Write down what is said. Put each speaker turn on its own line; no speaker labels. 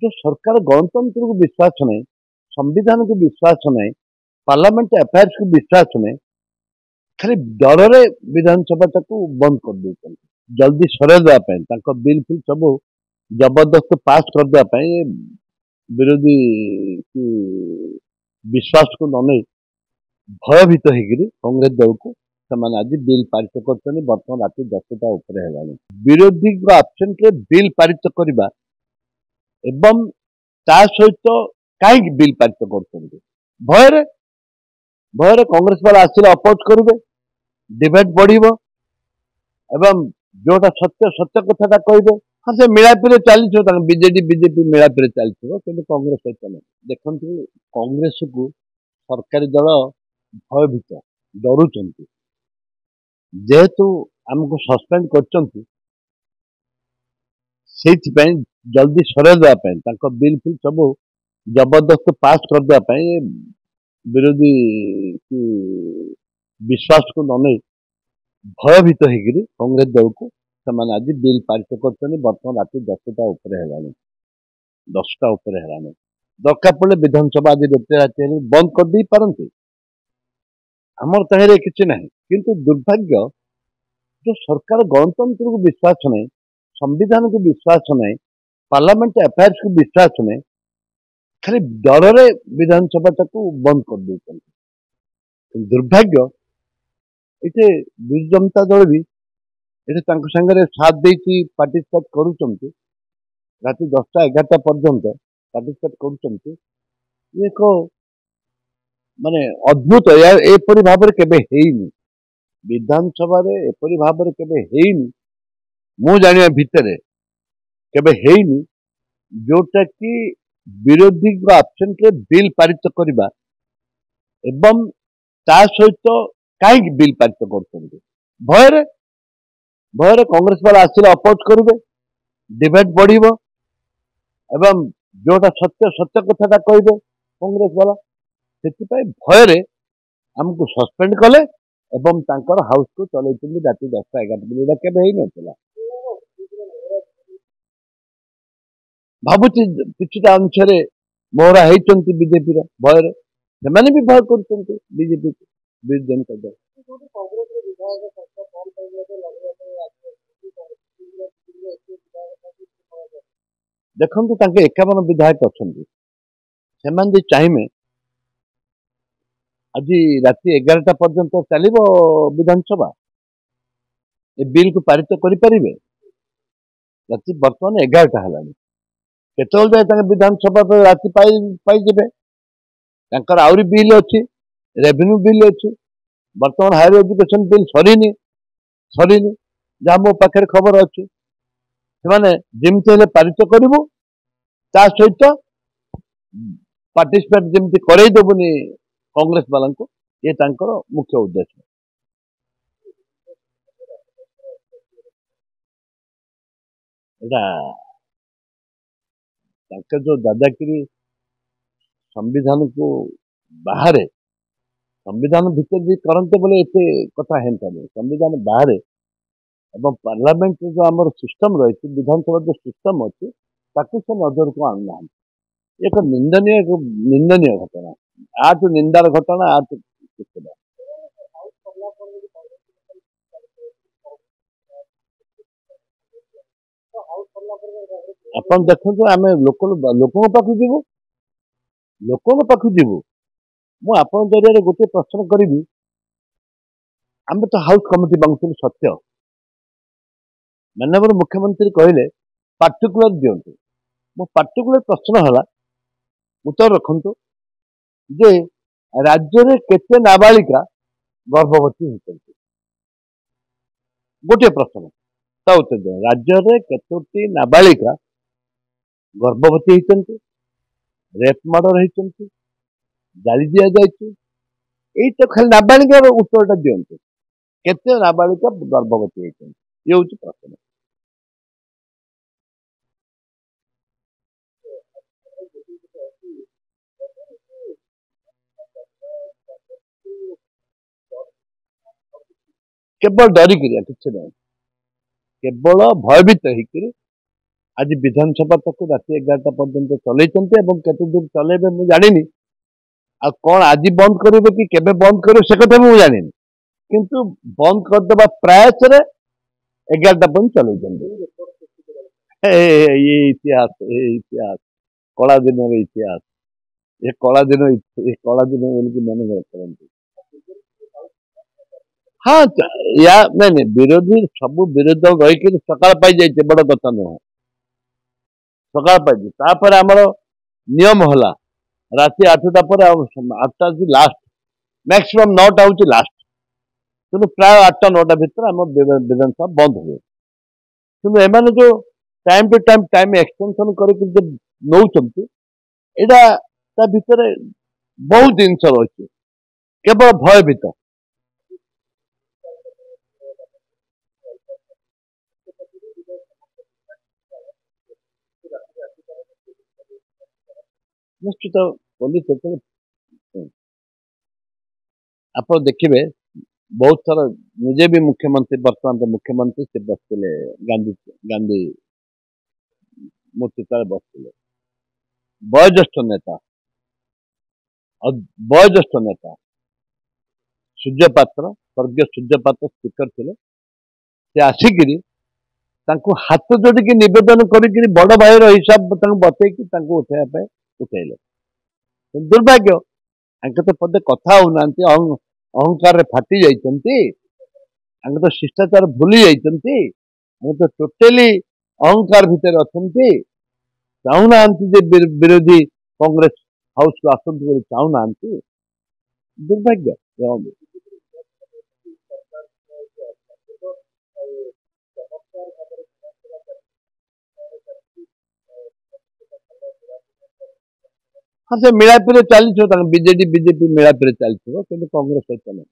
जो सरकार गणतंत्र को विश्वास नहीं, संविधान को विश्वास नहीं, पार्लियामेंट अफेयर्स को विश्वास नहीं, खाली डर विधानसभा बंद कर दे जल्दी सर बिल फिल सब जबरदस्त पास करदे विरोधी विश्वास को न नहीं भयभीत होकर कांग्रेस दल को आज बिल पारित कर बर्तमान राति 10टा उपरे है विरोधी आबसेंट बिल पारित करवा एवं ता सहित कहीं बिल पारित कर भयर भयर कांग्रेस वाला आसिले अपोज करेंगे डिबेट बढ़िबो एवं जोटा सत्य सत्य कथा कहे हाँ से मिलापी चली बीजेडी बीजेपी मिलापी चलती कांग्रेस सहित नहीं देखु कांग्रेस को सरकारी दल भयभीत डरुंच जेहेतु आमको सस्पेंड कर जल्दी सर बिल फिल सब जबरदस्त पास करदे विरोधी विश्वास को न नहीं भयभीत होकर कांग्रेस दल को आज बिल पारित कर बर्तमान राति 10टा उपरे है 10टा उपरे है दरकार पड़े विधानसभा आज राति राति बंद कर दे पारती आमर तहरे किसी ना किंतु दुर्भाग्य जो सरकार गणतंत्र को विश्वास नहीं, संविधान को विश्वास नहीं, पार्लियामेंट अफेयर्स को विश्वास नहीं, खाली डर विधानसभा बंद कर दे दुर्भाग्य इटे विजु जनता दल भी ये सागर साथ दे पार्टिसिपेट कर राति 10टा 11टा पर्यंत पार्टिसिपेट कर एक माने अद्भुत एपरी भाव केबे हेइनी विधानसभा एपरी भाव केबे हेइनी मु जानिया भितरे केबे हेइनी जोटा कि विरोधी आबसेंट बिल पारित करवा एवं ता सहित कहीं बिल पारित कर भयर भयर कांग्रेस वाला आसिले अपोज करेंगे डिबेट बढ़िबो एवं जोटा सत्य सत्य कथा कहे कांग्रेस वाला से भयर आमको सस्पेंड कले एवं तांकर हाउस को चलते राति 10टा 11टा केबे ही नथिला भावुची किछिटा अंश मोहरा होती बीजेपी भयर से भी भय कर बीजेपी विरोधी जनता दल देखु 51 विधायक अच्छा से चाहिए आज राति 11टा पर्यंत चलो विधानसभा ए बिल को पारित करें राति बर्तमान 11टा है केतल जाए विधानसभा राति पाइबे आहरी बिल अच्छी रेवेन्यू बिल अच्छी बर्तमान हायर एजुकेशन बिल सरीनी सरीनी जहाँ मो पाखे खबर अच्छी से जमी पारित करूँ ता सहित पार्टिसिपेट जमी करईदेबुनि कांग्रेस वाला को ये मुख्य उद्देश्य जो दादागिरी संविधान को बाहर संविधान भीतर भी करते बोले एत कथा है संविधान बाहर एवं पार्लियामेंट जो आम सिस्टम रही विधानसभा जो सिस्टम अच्छी से नजर को आना एक निंदनीय घटना आज निंदार घटना आज आप देखो आम लोक पाक जीवु लोक पाक जीवु मुझे जरिए गोटे प्रश्न करी आम तो हाउस कमिटी बांधुलु सत्य माननीय मुख्यमंत्री कहले पार्टिकुलर दिंतु मो पार्टिकुलर प्रश्न है उत्तर रखु जे राज्य में केते नाबालिका गर्भवती होती गोटे प्रश्न ता उत्तर राज्य में केतोटी नाबालिका गर्भवती होती रेप मर्डर होती जाली दि जाए तो खाली नाबालिका उत्तर दिंतु केते नाबालिका गर्भवती होती ये हूँ प्रश्न केवल डरिक किसी ना केवल भयभीत होकर आज विधानसभा तक राति 11टा पर्यंत चलैछन्ते एवं केते दूर चलेबे मु जानिनी आ कौन आज बंद करेंगे कि केबे बंद करेंगे से कथा मुझे जानी किंतु बंद करदेवा प्रयास रे 11टा पर्यंत चलैछन्ते ये इतिहास कला दिन इतिहास ये कला दिन बोलिकी मन करते हाँ या नहीं नहीं विरोधी सब विरोधी दल रही सकाल पाई जाइए बड़ कथा नुह सकाल पाई तापर आमर नियम हला राति 8टा पर 8टा लास्ट मैक्सिमम 9टा हूँ लास्ट तेणु प्राय 8टा 9टा भितर आम विधानसभा बंद हुए तेणु एम जो टाइम टू टाइम एक्सटेंशन करके नौकरी एटा ता भितर बहुत जिनस रही केवल भयभीत निश्चित पुलिस आप देखिए बहुत सारा मुझे भी मुख्यमंत्री वर्तमान तो मुख्यमंत्री से बसते गांधी गांधी मूर्ति तले बसते वयोज्येष्ठ नेता और वयोज्येष्ठ नेता सूर्यपात्र स्वर्गीय सूर्यपात्र स्पीकर थे से आसिकी हाथ जोड़िकी नवेदन कर बड़ भाईर हिसाब बतईकि उठाइबा उठेले दुर्भाग्य तो पदे कथा होना अहंकार फाटी जाइए तो शिष्टाचार भूली जाइए तो टोटेली अहंकार भितर अच्छा चाहूना विरोधी कांग्रेस हाउस को आसतु चाहूना दुर्भाग्य हाँ से मिलापी चली बीजेडी बीजेपी मिलापी चलती कांग्रेस सहित नहीं